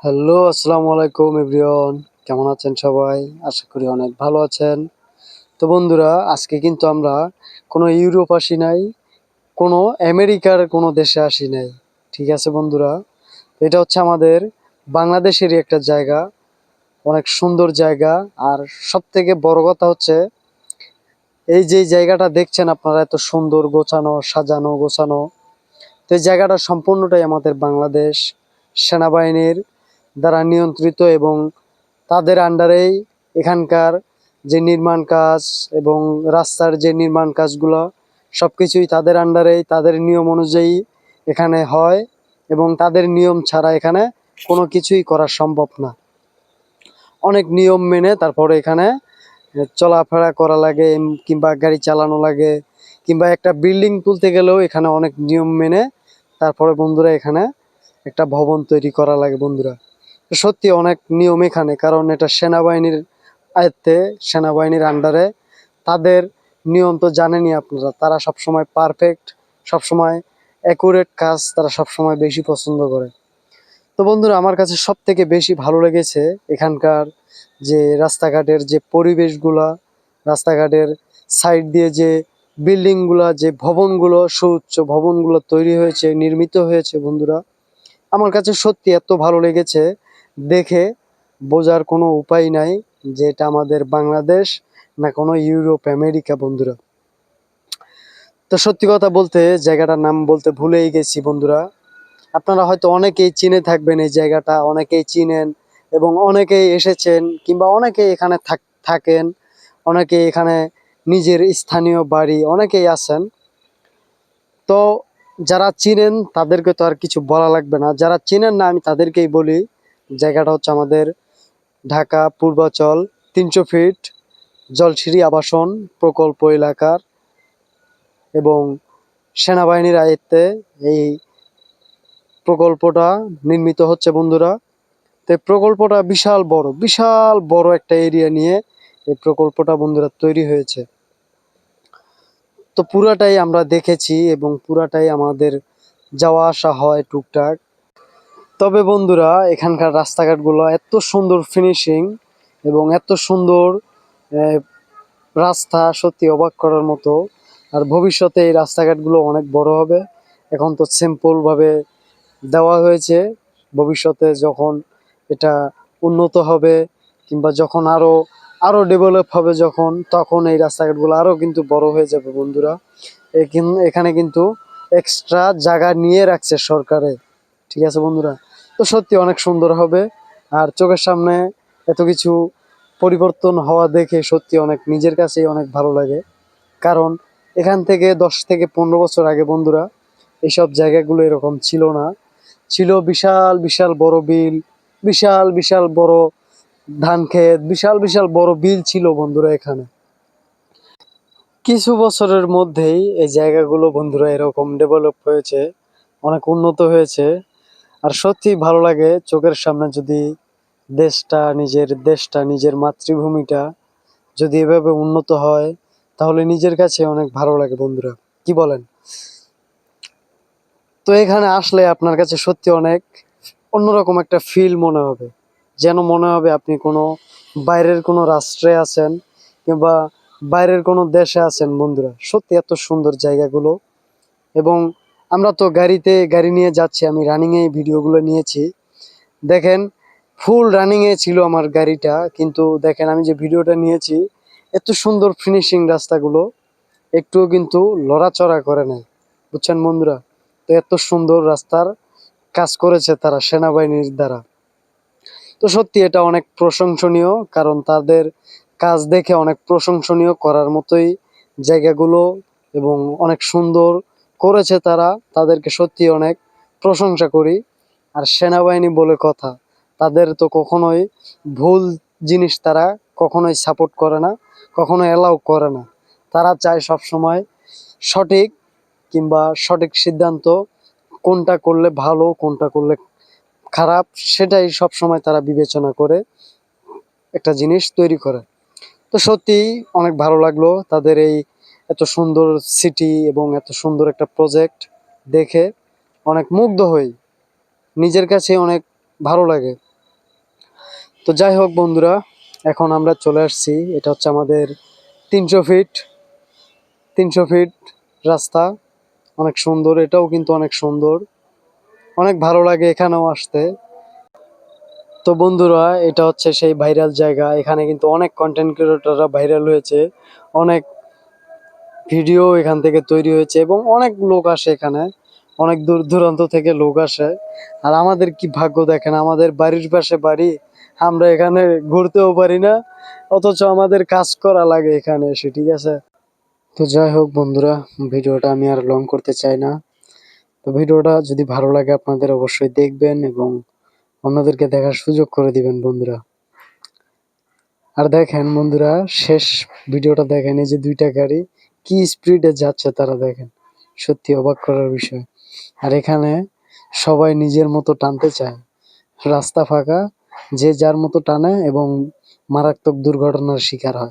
Hello, আসসালামু আলাইকুম everyone. কেমন আছেন সবাই? আশা করি অনেক ভালো আছেন। তো বন্ধুরা, আজকে কিন্তু আমরা কোনো ইউরোপ আসি নাই, কোনো আমেরিকার কোনো দেশে আসি নাই। ঠিক আছে বন্ধুরা? এটা হচ্ছে আমাদের বাংলাদেশেরই একটা জায়গা, অনেক সুন্দর জায়গা। আর সবথেকে বড় কথা হচ্ছে এই যে জায়গাটা দেখছেন আপনারা, এত সুন্দর গোছানো, সাজানো, গোছানো। তো এই জায়গাটা সম্পূর্ণটাই আমাদের বাংলাদেশ সেনাবাহিনীর দ্বারা নিয়ন্ত্রিত এবং তাদের আন্ডারেই এখানকার যে নির্মাণ কাজ এবং রাস্তার যে নির্মাণ কাজগুলো সবকিছুই তাদের আন্ডারেই, তাদের নিয়ম অনুযায়ী এখানে হয় এবং তাদের নিয়ম ছাড়া এখানে কোনো কিছুই করা সম্ভব না। অনেক নিয়ম মেনে তারপরে এখানে চলাফেরা করা লাগে কিংবা গাড়ি চালানো লাগে, কিংবা একটা বিল্ডিং তুলতে গেলেও এখানে অনেক নিয়ম মেনে তারপরে বন্ধুরা এখানে একটা ভবন তৈরি করা লাগে বন্ধুরা। সত্যি অনেক নিয়ম এখানে, কারণ এটা সেনাবাহিনীর আয়ত্তে, সেনাবাহিনীর আন্ডারে। তাদের নিয়ম তো জানেনই আপনারা, তারা সবসময় পারফেক্ট, সবসময় অ্যাকুরেট কাজ তারা সবসময় বেশি পছন্দ করে। তো বন্ধুরা, আমার কাছে সব থেকে বেশি ভালো লেগেছে এখানকার যে রাস্তাঘাটের যে পরিবেশগুলা, রাস্তাঘাটের সাইড দিয়ে যে বিল্ডিংগুলা, যে ভবনগুলো, সুউচ্চ ভবনগুলো তৈরি হয়েছে, নির্মিত হয়েছে বন্ধুরা, আমার কাছে সত্যি এত ভালো লেগেছে, দেখে বোঝার কোনো উপায় নাই যে এটা আমাদের বাংলাদেশ না কোনো ইউরোপ আমেরিকা বন্ধুরা। তো সত্যি কথা বলতে জায়গাটার নাম বলতে ভুলেই গেছি বন্ধুরা। আপনারা হয়তো অনেকেই চিনে থাকবেন এই জায়গাটা, অনেকেই চিনেন এবং অনেকেই এসেছেন কিংবা অনেকেই এখানে থাকেন, অনেকেই এখানে নিজের স্থানীয় বাড়ি অনেকেই আছেন। তো যারা চিনেন তাদেরকে তো আর কিছু বলা লাগবে না, যারা চিনেন না আমি তাদেরকেই বলি। জায়গাটা হচ্ছে আমাদের ঢাকা পূর্বাচল ৩০০ ফিট জলসিঁড়ি আবাসন প্রকল্প এলাকার এবং সেনাবাহিনীর আয়ত্তে এই প্রকল্পটা নির্মিত হচ্ছে বন্ধুরা। তো এই প্রকল্পটা বিশাল বড়, বিশাল বড় একটা এরিয়া নিয়ে এই প্রকল্পটা বন্ধুরা তৈরি হয়েছে। তো পুরাটাই আমরা দেখেছি এবং পুরাটাই আমাদের যাওয়া আসা হয় টুকটাক। তবে বন্ধুরা, এখানকার রাস্তাঘাটগুলো এত সুন্দর ফিনিশিং এবং এত সুন্দর আহ, রাস্তা, সত্যি অবাক করার মতো। আর ভবিষ্যতে এই রাস্তাঘাটগুলো অনেক বড় হবে। এখন তো সিম্পল ভাবে দেওয়া হয়েছে, ভবিষ্যতে যখন এটা উন্নত হবে কিংবা যখন আরো আরো ডেভেলপ হবে যখন, তখন এই রাস্তাঘাটগুলো আরো কিন্তু বড় হয়ে যাবে বন্ধুরা। এখানে কিন্তু এক্সট্রা জায়গা নিয়ে রাখছে সরকারে। ঠিক আছে বন্ধুরা? তো সত্যি অনেক সুন্দর হবে। আর চোখের সামনে এত কিছু পরিবর্তন হওয়া দেখে সত্যি অনেক নিজের কাছেই অনেক ভালো লাগে। কারণ এখান থেকে 10 থেকে 15 বছর আগে বন্ধুরা এইসব জায়গাগুলো এরকম ছিল না। ছিল বিশাল বিশাল বড় বিল, বিশাল বিশাল বড় ধান ক্ষেত, বিশাল বিশাল বড় বিল ছিল বন্ধুরা এখানে। কিছু বছরের মধ্যেই এই জায়গাগুলো বন্ধুরা এরকম ডেভেলপ হয়েছে, অনেক উন্নত হয়েছে। আর সত্যি ভালো লাগে চোখের সামনে যদি দেশটা, নিজের মাতৃভূমিটা যদি এভাবে উন্নত হয়, তাহলে নিজের কাছে অনেক ভালো লাগে বন্ধুরা। কি বলেন? তো এখানে আসলে আপনার কাছে সত্যি অনেক অন্যরকম একটা ফিল মনে হবে, যেন মনে হবে আপনি কোনো বাইরের কোনো রাষ্ট্রে আছেন কিংবা বাইরের কোনো দেশে আছেন বন্ধুরা। সত্যি এত সুন্দর জায়গাগুলো। এবং আমরা তো গাড়ি নিয়ে যাচ্ছি, আমি রানিংয়ে এই ভিডিওগুলো নিয়েছি। দেখেন, ফুল রানিংয়ে ছিল আমার গাড়িটা, কিন্তু দেখেন আমি যে ভিডিওটা নিয়েছি, এত সুন্দর ফিনিশিং রাস্তাগুলো, একটুও কিন্তু লড়াচড়া করে নাই, বুঝছেন বন্ধুরা? তো এত সুন্দর রাস্তার কাজ করেছে তারা সেনাবাহিনীর দ্বারা। তো সত্যি এটা অনেক প্রশংসনীয়, কারণ তাদের কাজ দেখে অনেক প্রশংসনীয় করার মতোই জায়গাগুলো এবং অনেক সুন্দর করেছে তারা। তাদেরকে সত্যি অনেক প্রশংসা করি। আর সেনাবাহিনী বলে কথা, তাদের তো কখনোই ভুল জিনিস তারা কখনোই সাপোর্ট করে না, কখনো অ্যালাউ করে না। তারা চায় সবসময় সঠিক কিংবা সঠিক সিদ্ধান্ত, কোনটা করলে ভালো কোনটা করলে খারাপ সেটাই সব সময় তারা বিবেচনা করে একটা জিনিস তৈরি করে। তো সত্যি অনেক ভালো লাগলো তাদের এই এত সুন্দর সিটি এবং এত সুন্দর একটা প্রজেক্ট দেখে, অনেক মুগ্ধ হই, নিজের কাছে অনেক ভালো লাগে। তো যাই হোক বন্ধুরা, এখন আমরা চলে আসছি, এটা হচ্ছে আমাদের 300 ফিট 300 ফিট রাস্তা। অনেক সুন্দর, এটাও কিন্তু অনেক সুন্দর, অনেক ভালো লাগে এখানেও আসতে। তো বন্ধুরা, এটা হচ্ছে সেই ভাইরাল জায়গা, এখানে কিন্তু অনেক কন্টেন্ট ক্রিয়েটররা ভাইরাল হয়েছে, অনেক ভিডিও এখান থেকে তৈরি হয়েছে এবং অনেক লোক আসে এখানে, অনেক দূর দূরান্ত থেকে লোক আসে। আর আমাদের কি ভাগ্য দেখেন, আমাদের বাড়ির পাশে বাড়ি, আমরা এখানে ঘুরতেও পারি না, অথচ আমাদের কাজ করা লাগে এখানে এসে, ঠিক আছে। তো যাই হোক বন্ধুরা, ভিডিওটা আমি আর লং করতে চাই না। তো ভিডিওটা যদি ভালো লাগে আপনাদের অবশ্যই দেখবেন এবং অন্যদেরকে দেখার সুযোগ করে দিবেন বন্ধুরা। আর দেখেন বন্ধুরা, শেষ ভিডিওটা দেখেন, এই যে দুইটা গাড়ি কি স্পিডে যাচ্ছে তারা, দেখেন, সত্যি অবাক করার বিষয়। আর এখানে সবাই নিজের মতো টানতে চায়, রাস্তা ফাঁকা, যে যার মতো টানে এবং মারাত্মক দুর্ঘটনার শিকার হয়।